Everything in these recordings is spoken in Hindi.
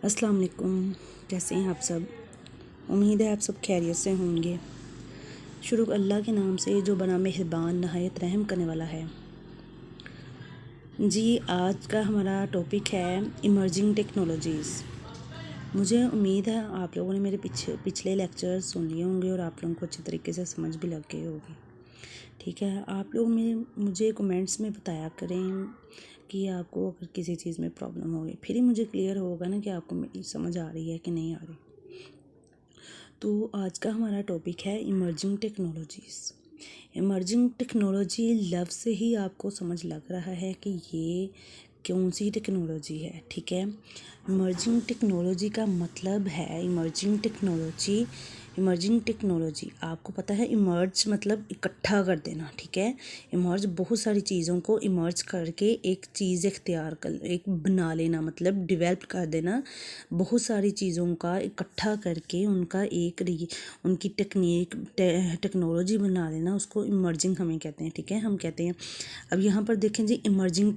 अस्सलाम वालेकुम। कैसे हैं आप सब? उम्मीद है आप सब खैरियत से होंगे। शुरू अल्लाह के नाम से जो बड़ा मेहरबान नहायत रहम करने वाला है। जी, आज का हमारा टॉपिक है इमर्जिंग टेक्नोलॉजीज़। मुझे उम्मीद है आप लोगों ने मेरे पिछले लेक्चर सुन लिए होंगे और आप लोगों को अच्छे तरीके से समझ भी लग गई होगी। ठीक है, आप लोग मुझे कमेंट्स में बताया करें कि आपको अगर किसी चीज़ में प्रॉब्लम होगी, फिर ही मुझे क्लियर होगा ना कि आपको मेरी समझ आ रही है कि नहीं आ रही। तो आज का हमारा टॉपिक है इमर्जिंग टेक्नोलॉजीज़। इमर्जिंग टेक्नोलॉजी लफ्ज़ से ही आपको समझ लग रहा है कि ये कौन सी टेक्नोलॉजी है। ठीक है, इमर्जिंग टेक्नोलॉजी का मतलब है इमर्जिंग टेक्नोलॉजी आपको पता है, इमर्ज मतलब इकट्ठा कर देना। ठीक है, इमर्ज बहुत सारी चीज़ों को इमर्ज करके एक चीज़ एक बना लेना, मतलब डिवेल्प कर देना। बहुत सारी चीज़ों का इकट्ठा करके उनकी टेक्नोलॉजी बना लेना, उसको इमर्जिंग हमें कहते हैं। ठीक है, हम कहते हैं। अब यहाँ पर देखें जी, इमर्जिंग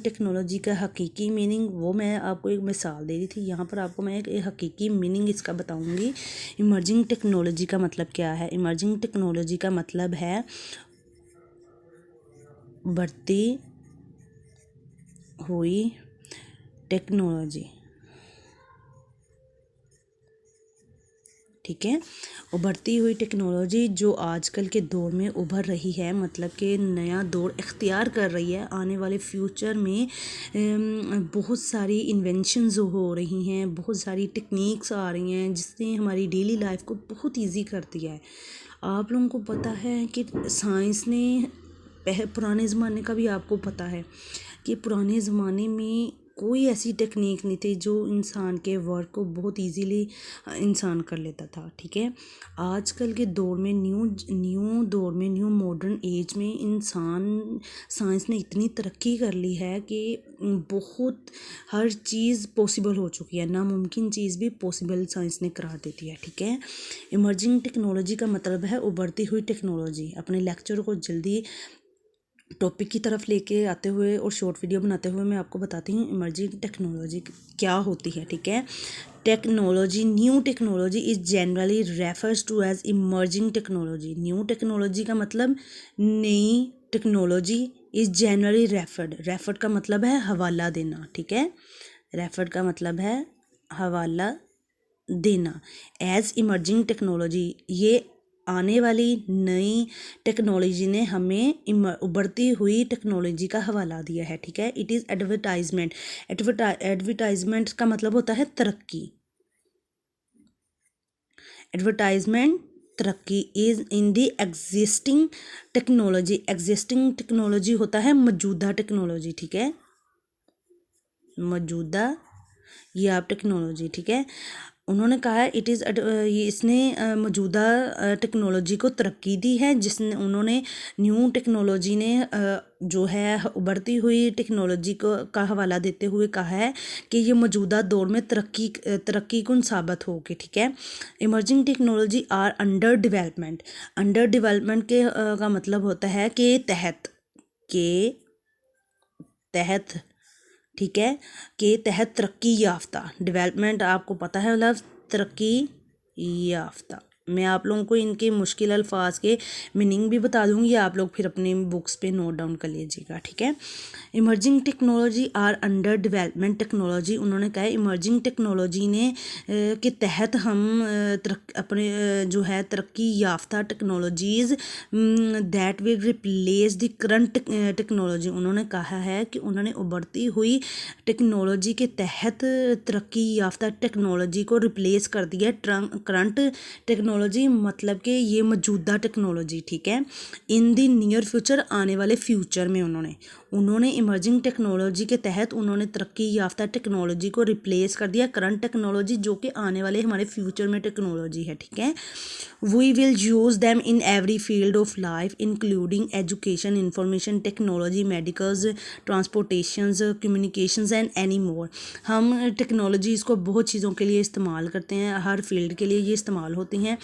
टेक्नोलॉजी का हकीकी मीनिंग वो मैं आपको एक मिसाल दे रही थी। यहाँ पर आपको मैं एक हकीकी मीनिंग इसका बताऊंगी। इमर्जिंग टेक्नोलॉजी का मतलब क्या है? इमर्जिंग टेक्नोलॉजी का मतलब है बढ़ती हुई टेक्नोलॉजी। ठीक है, उभरती हुई टेक्नोलॉजी जो आजकल के दौर में उभर रही है, मतलब कि नया दौर इख्तियार कर रही है। आने वाले फ्यूचर में बहुत सारी इन्वेंशंस हो रही हैं, बहुत सारी टेक्निक्स आ रही हैं जिसने हमारी डेली लाइफ को बहुत इजी कर दिया है। आप लोगों को पता है कि साइंस ने पुराने ज़माने का भी आपको पता है कि पुराने ज़माने में कोई ऐसी टेक्निक नहीं थी जो इंसान के वर्क को बहुत इजीली इंसान कर लेता था। ठीक है, आजकल के दौर में न्यू मॉडर्न एज में साइंस ने इतनी तरक्की कर ली है कि बहुत हर चीज़ पॉसिबल हो चुकी है। नामुमकिन चीज़ भी पॉसिबल साइंस ने करा देती है। ठीक है, इमर्जिंग टेक्नोलॉजी का मतलब है उभरती हुई टेक्नोलॉजी। अपने लेक्चर को जल्दी टॉपिक की तरफ लेके आते हुए और शॉर्ट वीडियो बनाते हुए मैं आपको बताती हूँ इमर्जिंग टेक्नोलॉजी क्या होती है। ठीक है, new technology is generally refers to as emerging technology. New technology का मतलब नई टेक्नोलॉजी इज जनरली रेफर्ड का मतलब है हवाला देना। ठीक है, रेफर्ड का मतलब है हवाला देना। एज इमर्जिंग टेक्नोलॉजी, ये आने वाली नई टेक्नोलॉजी ने हमें उभरती हुई टेक्नोलॉजी का हवाला दिया है। ठीक है, इट इज़ एडवर्टाइजमेंट का मतलब होता है तरक्की। तरक्की is in the existing technology होता है मौजूदा टेक्नोलॉजी। ठीक है, मौजूदा या टेक्नोलॉजी। ठीक है, उन्होंने कहा है इसने मौजूदा टेक्नोलॉजी को तरक्की दी है, उन्होंने न्यू टेक्नोलॉजी ने जो है उभरती हुई टेक्नोलॉजी का हवाला देते हुए कहा है कि ये मौजूदा दौर में तरक्की कुन साबित होगी। ठीक है, emerging technology are under development के का मतलब होता है कि तहत ठीक है, के तहत तरक्की याफ्ता। डेवलपमेंट आपको पता है मतलब तरक्की याफ्ता। मैं आप लोगों को इनके मुश्किल अल्फाज के मीनिंग भी बता दूंगी, आप लोग फिर अपनी बुक्स पे नोट डाउन कर लीजिएगा। ठीक है, emerging technology are under development technology, उन्होंने कहा है इमर्जिंग टेक्नोलॉजी ने के तहत हम अपने जो है तरक्की याफ्ता technologies that will replace the current technology. उन्होंने कहा है कि उन्होंने उभरती हुई टेक्नोलॉजी के तहत तरक्की याफ्ता टेक्नोलॉजी को रिप्लेस कर दिया करंट टेक्नोलॉजी, मतलब कि ये मौजूदा टेक्नोलॉजी। ठीक है, इन द नियर फ्यूचर, आने वाले फ्यूचर में उन्होंने इमर्जिंग टेक्नोलॉजी के तहत उन्होंने तरक्की याफ्ता टेक्नोलॉजी को रिप्लेस कर दिया करंट टेक्नोलॉजी, जो कि आने वाले हमारे फ्यूचर में टेक्नोलॉजी है। ठीक है, we will use them in every field of life including education, information technology, medicals, transportations, communications and any more. हम टेक्नोलॉजीज़ को बहुत चीज़ों के लिए इस्तेमाल करते हैं, हर फील्ड के लिए ये इस्तेमाल होती हैं,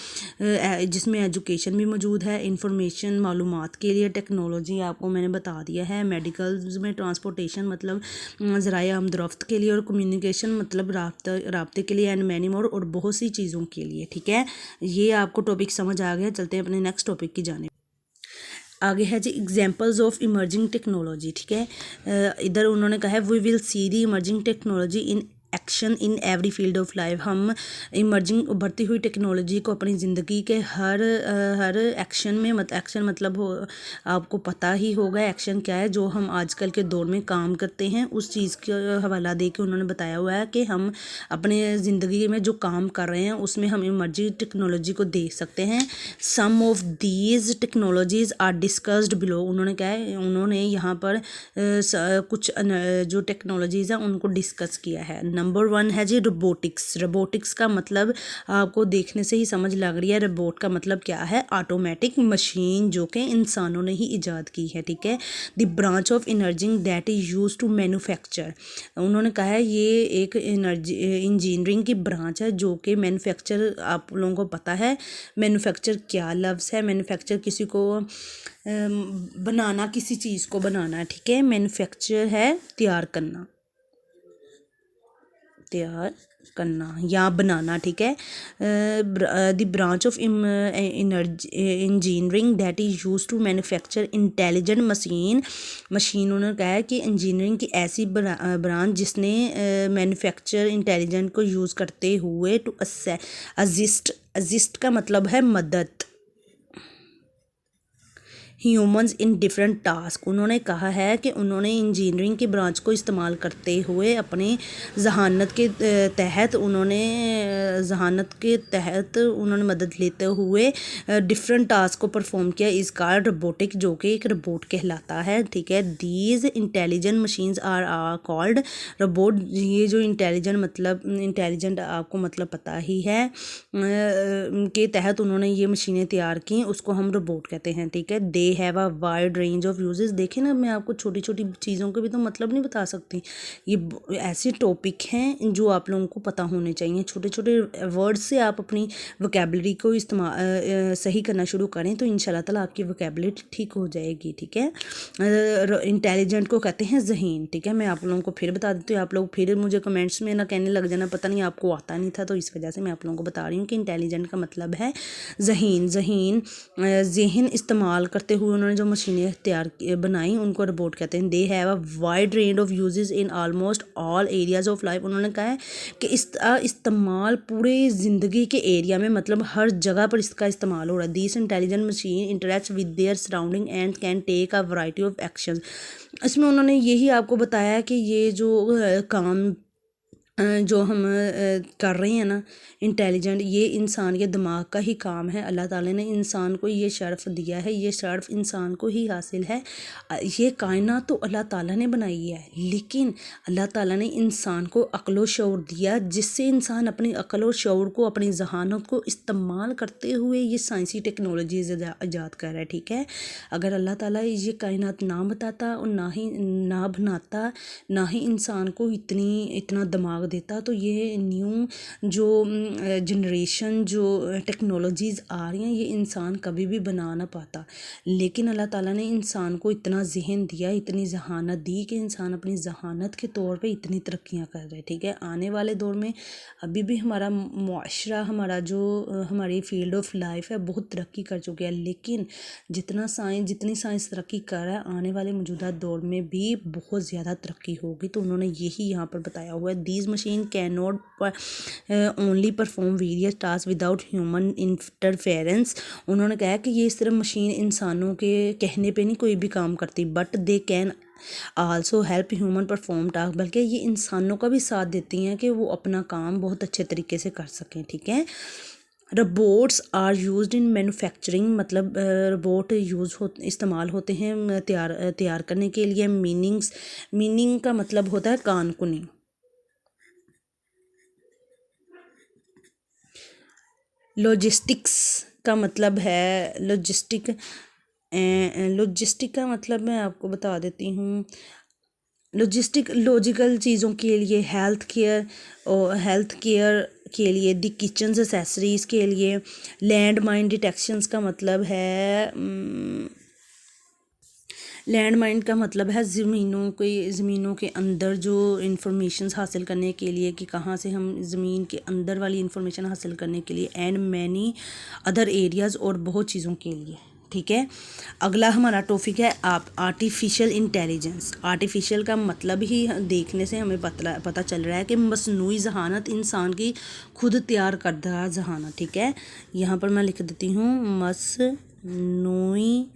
जिसमें एजुकेशन भी मौजूद है, इंफॉर्मेशन मालूमात के लिए टेक्नोलॉजी आपको मैंने बता दिया है, व्हीकल्स में ट्रांसपोर्टेशन मतलब ज़राए आमदरफ्त के लिए, और कम्युनिकेशन मतलब राब्ते के लिए, एंड मैनी मोर और बहुत सी चीज़ों के लिए। ठीक है, ये आपको टॉपिक समझ आ गया। चलते हैं अपने नेक्स्ट टॉपिक की जाने। आगे है जी एग्जांपल्स ऑफ इमर्जिंग टेक्नोलॉजी। ठीक है, इधर उन्होंने कहा है we will see the emerging technology in action in every field of life. हम इमर्जिंग उभरती हुई टेक्नोलॉजी को अपनी ज़िंदगी के हर एक्शन में एक्शन मतलब हो, आपको पता ही होगा एक्शन क्या है, जो हम आजकल के दौर में काम करते हैं उस चीज़ का हवाला दे के उन्होंने बताया हुआ है कि हम अपने ज़िंदगी में जो काम कर रहे हैं उसमें हम इमर्जिंग टेक्नोलॉजी को देख सकते हैं। Some of these technologies are discussed below. उन्होंने क्या है, उन्होंने यहाँ पर कुछ जो टेक्नोलॉजीज़ हैं उनको डिस्कस किया है। नंबर 1 है जी रोबोटिक्स। रोबोटिक्स का मतलब आपको देखने से ही समझ लग रही है, रोबोट का मतलब क्या है, ऑटोमेटिक मशीन जो कि इंसानों ने ही ईजाद की है। ठीक है, the branch of emerging that is use to manufacture. उन्होंने कहा है ये एक इंजीनियरिंग की ब्रांच है जो कि मैन्युफैक्चर, आप लोगों को पता है मैन्युफैक्चर क्या लफ्ज़ है। मैन्युफैक्चर किसी को बनाना, किसी चीज़ को बनाना है। ठीक है, मैन्युफैक्चर है तैयार करना या बनाना। ठीक है, the branch of engineering that is use to manufacture intelligent machine. उन्होंने कहा है कि इंजीनियरिंग की ऐसी ब्रांच जिसने मैन्युफैक्चर इंटेलिजेंट को यूज़ करते हुए टू असिस्ट का मतलब है मदद, ह्यूमंस इन डिफरेंट टास्क। उन्होंने कहा है कि उन्होंने इंजीनियरिंग की ब्रांच को इस्तेमाल करते हुए अपनी जहानत के तहत उन्होंने मदद लेते हुए डिफरेंट टास्क को परफॉर्म किया। इस कार्ड रोबोटिक, जो कि एक रोबोट कहलाता है। ठीक है, these intelligent machines are called robot. ये जो इंटेलिजेंट आपको मतलब पता ही है, के तहत उन्होंने ये मशीनें तैयार की, उसको हम रोबोट कहते हैं। ठीक है, they have a wide range of uses. देखें ना, मैं आपको छोटी छोटी चीज़ों के भी तो मतलब नहीं बता सकती। ये ऐसे टॉपिक हैं जो आप लोगों को पता होने चाहिए। छोटे छोटे वर्ड से आप अपनी वोकैबलरी को इस्तेमाल सही करना शुरू करें तो इंशाल्लाह ताला आपकी वोकैबलरी ठीक हो जाएगी। ठीक है, इंटेलिजेंट को कहते हैं ज़हीन। ठीक है, मैं आप लोगों को फिर बता देती हूँ, आप लोग फिर मुझे कमेंट्स में ना कहने लग जाना पता नहीं आपको आता नहीं था, तो इस वजह से मैं आप लोगों को बता रही हूँ कि इंटेलिजेंट का मतलब है ज़हीन। ज़हन इस्तेमाल करते हुए उन्होंने जो मशीनें बनाई उनको रोबोट कहते हैं। They have a wide range of uses in almost all areas of life. उन्होंने कहा है कि इस्तेमाल पूरे ज़िंदगी के एरिया में, मतलब हर जगह पर इसका इस्तेमाल हो रहा है। This intelligent machine interact with their surrounding and can take a variety of action. इसमें उन्होंने यही आपको बताया कि ये जो काम जो हम कर रहे हैं ना इंटेलिजेंट, ये इंसान के दिमाग का ही काम है। अल्लाह ताला ने इंसान को ये शर्फ़ दिया है, ये शर्फ़ इंसान को ही हासिल है। ये कायनात तो अल्लाह ताला ने बनाई है, लेकिन अल्लाह ताला ने इंसान को अक्ल व शऊर दिया, जिससे इंसान अपनी अक्ल और शऊर को, अपनी जहानत को इस्तेमाल करते हुए ये साइंसी टेक्नोलॉजीज ईजाद कर रहा है। ठीक है, अगर अल्लाह ताला ये कायनात ना बताता और ना बनाता, ना ही इंसान को इतना दिमाग देता, तो ये न्यू जो जनरेशन जो टेक्नोलॉजीज़ आ रही हैं ये इंसान कभी भी बना ना पाता। लेकिन अल्लाह ताला ने इंसान को इतना जहन दिया, इतनी जहानत दी कि इंसान अपनी जहानत के तौर पे इतनी तरक्कियां कर रहे हैं। ठीक है, आने वाले दौर में अभी भी हमारा मुआशरा, हमारी फील्ड ऑफ लाइफ है बहुत तरक्की कर चुकी है, लेकिन जितनी साइंस तरक्की कर रहा है, आने वाले मौजूदा दौर में भी बहुत ज़्यादा तरक्की होगी। तो उन्होंने यही यहाँ पर बताया हुआ है, these machine can not only perform various task without human interference. उन्होंने कहा कि ये सिर्फ मशीन इंसानों के कहने पे नहीं कोई भी काम करती, but they can also help human perform task, बल्कि ये इंसानों का भी साथ देती हैं कि वो अपना काम बहुत अच्छे तरीके से कर सकें। ठीक है, robots are used in manufacturing, मतलब रोबोट इस्तेमाल होते हैं तैयार करने के लिए। मीनिंग का मतलब होता है कानकुनी। लॉजिस्टिक्स का मतलब है लॉजिस्टिक का मतलब मैं आपको बता देती हूँ। लॉजिकल चीज़ों के लिए, हेल्थ केयर के लिए, दी किचन एक्सेसरीज़ के लिए। लैंड माइन डिटेक्शंस का मतलब है लैंड माइंड का मतलब है ज़मीनों के अंदर जो इंफॉर्मेशन हासिल करने के लिए, कि कहाँ से हम ज़मीन के अंदर वाली इंफॉर्मेशन हासिल करने के लिए, एंड मैनी अदर एरियाज़, और बहुत चीज़ों के लिए। ठीक है, अगला हमारा टॉपिक है आप आर्टिफिशियल इंटेलिजेंस। आर्टिफिशियल का मतलब ही देखने से हमें पता चल रहा है कि मसनूई जहानत, इंसान की खुद तैयार करदा जहानत। ठीक है, यहाँ पर मैं लिख देती हूँ मसनूई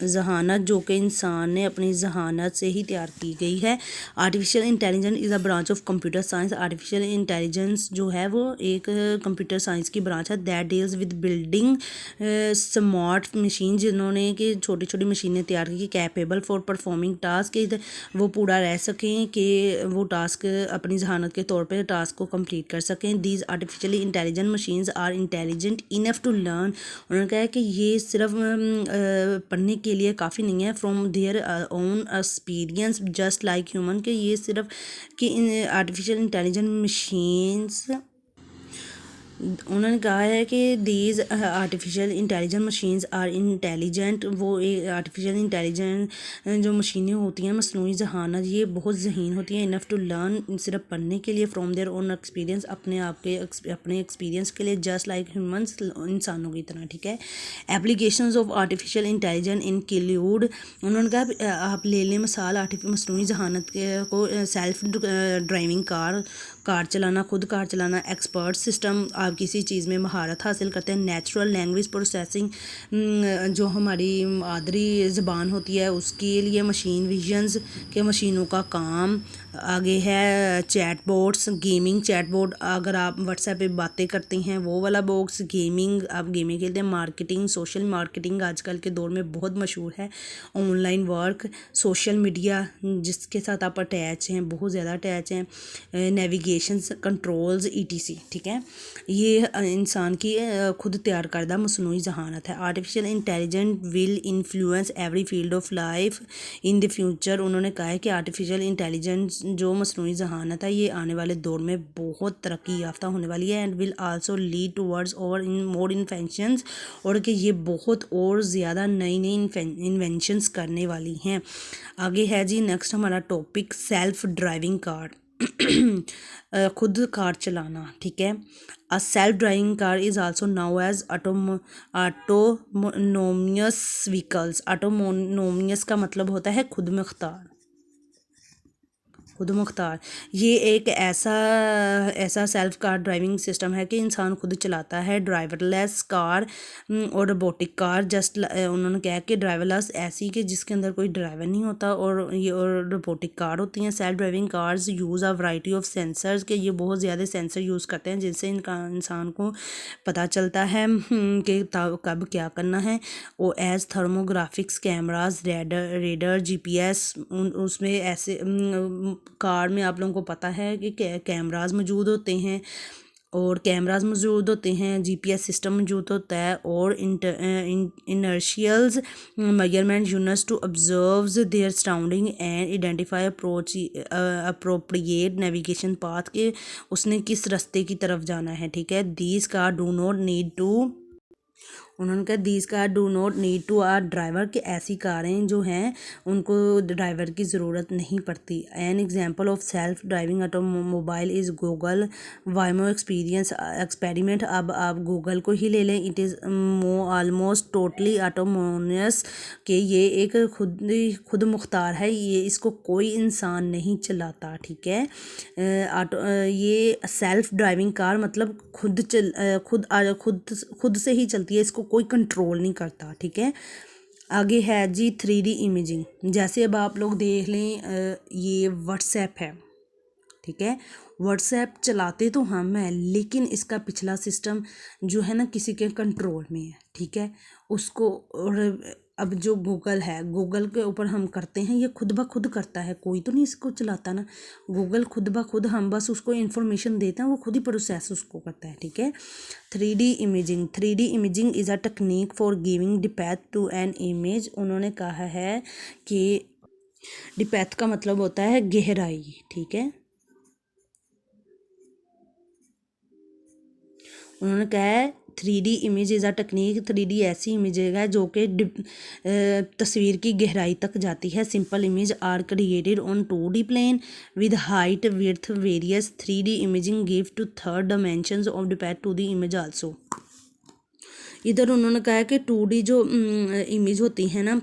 जहानत, जो कि इंसान ने अपनी जहानत से ही तैयार की गई है। Artificial intelligence is a branch of computer science. Artificial intelligence जो है वो एक कंप्यूटर साइंस की ब्रांच है that deals with building smart machine, जिन्होंने कि छोटी छोटी मशीनें तैयार की कैपेबल फॉर परफॉर्मिंग टास्क, वो पूरा रह सकें कि वो टास्क अपनी जहानत के तौर पर टास्क को कंप्लीट कर सकें। These artificially intelligent machines are intelligent enough to learn. उन्होंने कहा है कि ये सिर्फ पढ़ने के लिए काफ़ी नहीं है, from their own experience just like human, कि ये सिर्फ कि आर्टिफिशियल इंटेलिजेंट मशीन्स, उन्होंने कहा है कि these artificial intelligent machines are intelligent, वो आर्टिफिशियल इंटेलिजेंट जो मशीनें होती हैं मसनूई जहानत, ये बहुत ज़हीन होती हैं, इनफ टू लर्न, सिर्फ पढ़ने के लिए, फ्रॉम देयर ओन एक्सपीरियंस, अपने एक्सपीरियंस के लिए, जस्ट लाइक ह्यूमंस, इंसानों की तरह। ठीक है, applications of artificial intelligence include, उन्होंने कहा आप ले लें मिसाल मसनूई जहानत को, सेल्फ ड्राइविंग कार चलाना, खुद कार चलाना, एक्सपर्ट सिस्टम, आप किसी चीज़ में महारत हासिल करते हैं, नेचुरल लैंग्वेज प्रोसेसिंग, जो हमारी मादरी ज़बान होती है उसके लिए मशीन विजन्स के मशीनों का काम। आगे है chat boards, gaming chat board, अगर आप व्हाट्सएप पे बातें करते हैं वो वाला बॉक्स, गेमिंग, आप गेमिंग खेलते हैं, मार्केटिंग, सोशल मार्केटिंग आजकल के दौर में बहुत मशहूर है, ऑनलाइन वर्क, सोशल मीडिया जिसके साथ आप अटैच हैं, बहुत ज़्यादा अटैच हैं, नेविगेशन, कंट्रोल्स, ईटीसी। ठीक है, ये इंसान की खुद तैयार करदा मसनूई जहानत है। Artificial intelligent will influence every field of life in the future. उन्होंने कहा है कि आर्टिफिशियल इंटेलिजेंस जो मसनूई जहानत है ये आने वाले दौर में बहुत तरक्की याफ्ता होने वाली है, and will also lead towards और इन मोर इन्वेंशंस, और कि ये बहुत और ज़्यादा नई नई इन्वेंशंस करने वाली हैं। आगे है जी नेक्स्ट हमारा टॉपिक सेल्फ ड्राइविंग कार। खुद कार चलाना। ठीक है, a self driving car is also now as autonomous vehicles. Autonomous का मतलब होता है खुद मुख्तार, खुद मुख्तार। ये एक ऐसा सेल्फ कार ड्राइविंग सिस्टम है कि इंसान खुद चलाता है। ड्राइवरलेस कार और रोबोटिक कार, जस्ट उन्होंने कहा कि ड्राइवरलेस ऐसी कि जिसके अंदर कोई ड्राइवर नहीं होता, और ये और रोबोटिक कार होती हैं। Self driving cars use a variety of sensors, के ये बहुत ज़्यादा सेंसर यूज़ करते हैं जिससे इंसान को पता चलता है कि कब क्या करना है। ओ एज थर्मोग्राफिक्स, कैमराज, रेडर, जीपीएस, उसमें ऐसे कार में आप लोगों को पता है कि कैमराज मौजूद होते हैं, और कैमराज मौजूद होते हैं, जीपीएस सिस्टम मौजूद होता है, और inertials measurement units to observe their surrounding and identify appropriate navigation path, के उसने किस रास्ते की तरफ जाना है। ठीक है, these car do not need to, उन्होंने कहा these car do not need to are driver, के ऐसी कारें जो हैं उनको ड्राइवर की ज़रूरत नहीं पड़ती। An example of self driving automobile is Google Waymo experiment. अब आप गूगल को ही ले लें, it is almost totally autonomous, कि ये एक खुद मुख्तार है, ये इसको कोई इंसान नहीं चलाता। ठीक है, ये सेल्फ ड्राइविंग कार मतलब खुद से ही चलती है, इसको कोई कंट्रोल नहीं करता। ठीक है, आगे है जी 3D इमेजिंग। जैसे अब आप लोग देख लें ये व्हाट्सएप है। ठीक है, व्हाट्सएप चलाते तो हम हैं, लेकिन इसका पिछला सिस्टम जो है ना किसी के कंट्रोल में है। ठीक है, उसको, और अब जो गूगल है, गूगल के ऊपर हम करते हैं, ये खुद ब खुद करता है, कोई तो नहीं इसको चलाता ना। गूगल खुद ब खुद, हम बस उसको इन्फॉर्मेशन देते हैं, वो खुद ही प्रोसेस उसको करता है। ठीक है, 3D imaging is a technique for giving depth to an image. उन्होंने कहा है कि डेप्थ का मतलब होता है गहराई। ठीक है, उन्होंने कहा है 3D image is a technique. 3D ऐसी इमेज है जो कि तस्वीर की गहराई तक जाती है। Simple image are created on 2D plane with height width various. 3D imaging give to third dimensions of depend to the image also. इधर उन्होंने कहा है कि 2D जो इमेज होती है ना,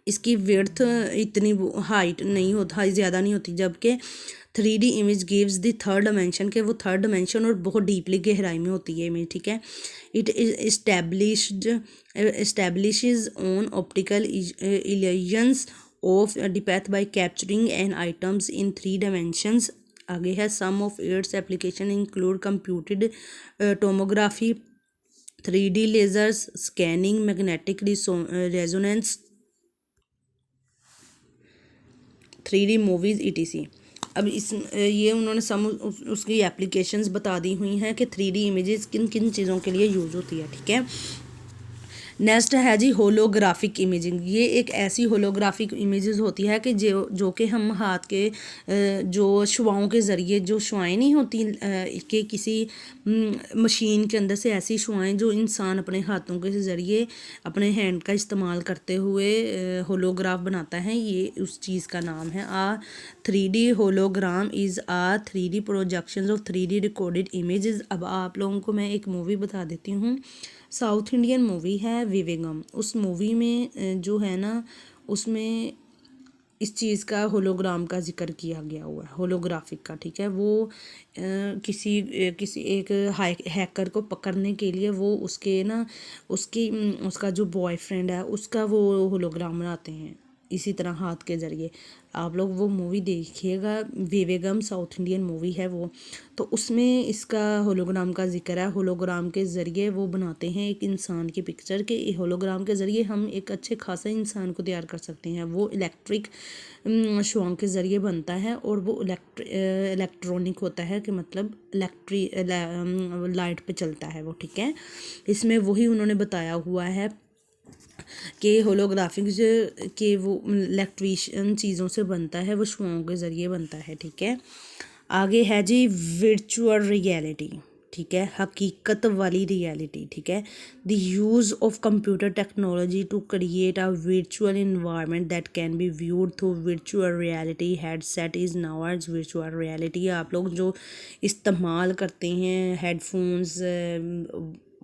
इसकी विड्थ इतनी हाइट नहीं होती, हाइट ज़्यादा नहीं होती, जबकि 3D image gives the third dimension के वो थर्ड डायमेंशन और बहुत डीपली गहराई में होती है इमेज, ठीक है। It establishes on optical illusions of depth by capturing an items in 3 dimensions. आगे है some of its application include computed tomography, 3D lasers, scanning, magnetic resonance, 3D movies ETC। अब ये उन्होंने उसकी एप्लीकेशंस बता दी हुई हैं कि 3D इमेजेस किन किन चीज़ों के लिए यूज़ होती है, ठीक है। नेक्स्ट है जी होलोग्राफिक इमेजिंग। ये एक ऐसी होलोग्राफिक इमेजेस होती है कि जो कि हम हाथ के जो शुआओं के ज़रिए, जो शुआएँ नहीं होती कि किसी मशीन के अंदर से ऐसी शुआएँ जो इंसान अपने हाथों के ज़रिए अपने हैंड का इस्तेमाल करते हुए होलोग्राफ बनाता है, ये उस चीज़ का नाम है। 3D hologram is 3D projections of 3D recorded images. अब आप लोगों को मैं एक मूवी बता देती हूँ, साउथ इंडियन मूवी है विवेगम। उस मूवी में जो है ना, उसमें इस चीज़ का होलोग्राम का जिक्र किया गया हुआ है, होलोग्राफिक का, ठीक है। वो किसी एक हैकर को पकड़ने के लिए वो उसका जो बॉयफ्रेंड है उसका वो होलोग्राम बनाते हैं इसी तरह हाथ के ज़रिए। आप लोग वो मूवी देखिएगा, विवेगम साउथ इंडियन मूवी है वो, तो उसमें इसका होलोग्राम का जिक्र है। होलोग्राम के ज़रिए वो बनाते हैं एक इंसान की पिक्चर के। होलोग्राम के ज़रिए हम एक अच्छे खासा इंसान को तैयार कर सकते हैं। वो इलेक्ट्रिक शुआओं के ज़रिए बनता है और वो इलेक्ट्रॉनिक होता है, कि मतलब लाइट पे चलता है वो, ठीक है। इसमें वही उन्होंने बताया हुआ है कि होलोग्राफिक के वो इलेक्ट्रिशियन चीज़ों से बनता है, वो शुआओं के ज़रिए बनता है, ठीक है। आगे है जी वर्चुअल रियलिटी, ठीक है, हकीकत वाली रियलिटी, ठीक है। The use of computer technology to create a virtual environment that can be viewed through virtual reality headset is now as virtual reality. आप लोग जो इस्तेमाल करते हैं हेडफोन्स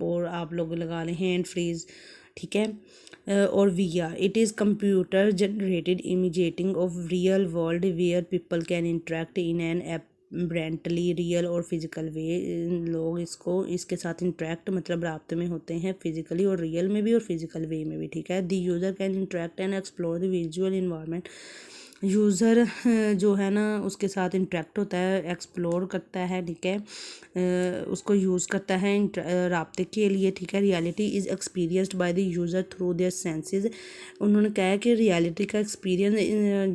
और आप लोग लगा लें हैंड फ्रीज, ठीक है, और VR, it is computer generated imaging of real world where people can interact in an apparently real or physical way. लोग इसके साथ इंटरेक्ट मतलब राब्ते में होते हैं, फिजिकली और रियल में भी और फिजिकल वे में भी, ठीक है। The user can interact and explore the visual environment. User जो है ना उसके साथ इंटरेक्ट होता है, एक्सप्लोर करता है, ठीक है, उसको यूज़ करता है राब्ते के लिए, ठीक है। Reality is experienced by the user through their senses. उन्होंने कहा है कि रियलिटी का एक्सपीरियंस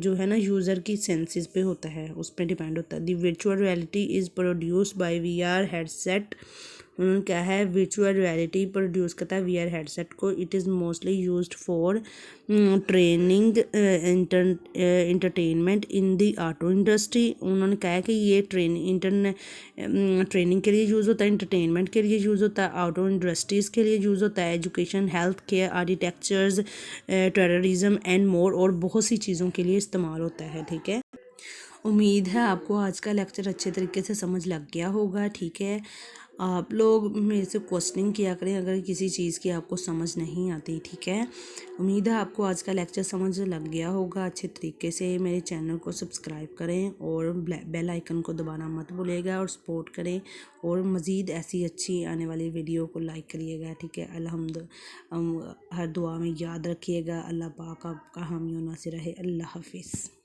जो है ना यूज़र की सेंसेस पे होता है, उस पर डिपेंड होता है। The virtual reality is produced by VR headset. उन्होंने क्या है, वर्चुअल रियलिटी प्रोड्यूस करता है VR हेडसेट को। It is mostly used for training entertainment in the auto industry. उन्होंने कहा है कि ये ट्रेनिंग के लिए यूज़ होता है, इंटरटेनमेंट के लिए यूज़ होता है, ऑटो इंडस्ट्रीज़ के लिए यूज़ होता है, education, health care, architectures, terrorism and more, और बहुत सी चीज़ों के लिए इस्तेमाल होता है, ठीक है। उम्मीद है आपको आज का लेक्चर अच्छे तरीके से समझ लग गया होगा, ठीक है। आप लोग मेरे से क्वेश्चनिंग किया करें अगर किसी चीज़ की आपको समझ नहीं आती, ठीक है। उम्मीद है आपको आज का लेक्चर समझ लग गया होगा अच्छे तरीके से। मेरे चैनल को सब्सक्राइब करें और बेल आइकन को दबाना मत भूलिएगा और सपोर्ट करें, और मज़ीद ऐसी अच्छी आने वाली वीडियो को लाइक करिएगा, ठीक है। हर दुआ में याद रखिएगा। अल्लाह पाक आपका हामी और नासिर रहे। अल्लाह हाफिज़।